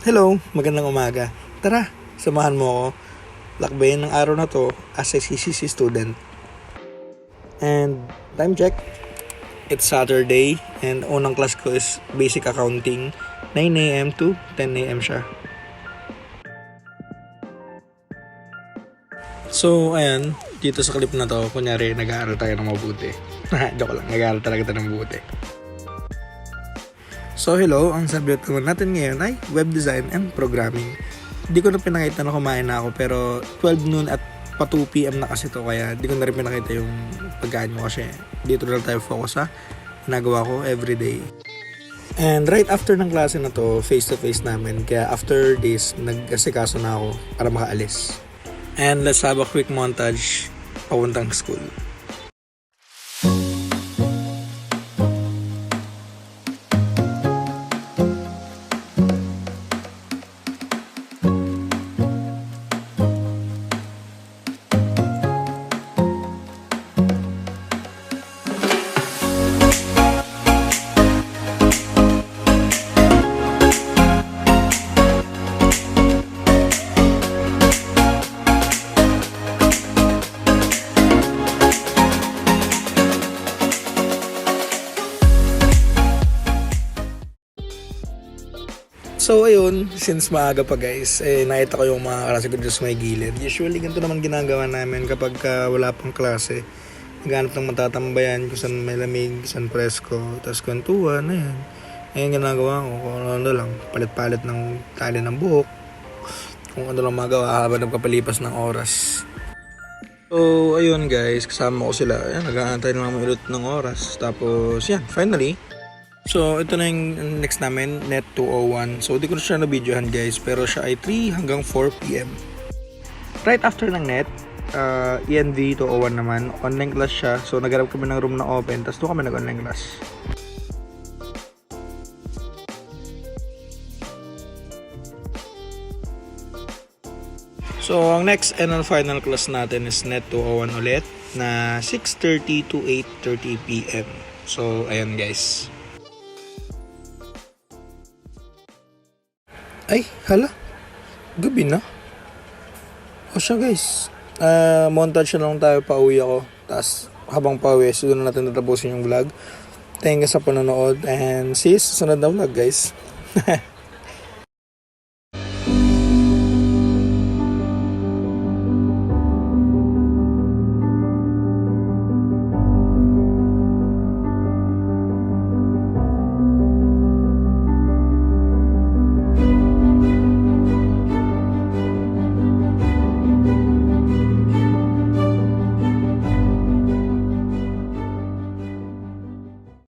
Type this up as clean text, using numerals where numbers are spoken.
Hello, magandang umaga. Tara, samahan mo ako. Lakbayin ng araw na to as a CCC student. And time check, it's Saturday and unang class ko is Basic Accounting. 9 a.m. to 10 a.m. siya. So, ayan, dito sa clip na to, kunyari nag-aaral tayo ng mabuti. Joke lang, nag-aaral talaga tayo ng mabuti. So hello, ang subject naman natin ngayon ay web design and programming. Hindi ko na pinakita na kumain na ako pero 12 noon at pa 2 p.m. na kasi to kaya hindi ko na rin pinakita yung pagkain ko kasi dito na tayo focus sa ginagawa ko everyday. And right after ng klase na to, face to face namin kaya after this, nag-asikaso na ako para makaalis. And let's have a quick montage papuntang school. So ayun, since maaga pa guys, nakita ko yung mga klase ko dito sa may gilid. Usually ganito naman ginagawa namin kapag wala pang klase. Naghanap ng matatambayan kung saan may lamig, saan presko, tapos kwentuhan, ayan. Ayan ginagawa ko, kung ano lang, palit-palit ng tali ng buhok. Kung ano lang magawa habang nagpapalipas ng oras. So ayun guys, kasama ko sila. Ayan, nag-aantay na lang ulit ng oras. Tapos yan, finally. So, ito na yung next namin, Net 201. So, di ko na siya na-videohan guys, pero siya ay 3 hanggang 4 p.m. Right after ng Net, ENV 201 naman, online class siya. So, nagharap kami ng room na open, tapos doon kami nag-online class. So, ang next and final class natin is Net 201 ulit, na 6:30 to 8:30 p.m. So, ayan guys. Ay, hala. Gabi na. O siya guys. Montage na lang tayo, pauwi ako. Tapos habang pauwi, doon na natin tatapusin yung vlog. Thank you sa panonood and see you sa sunod na vlog guys.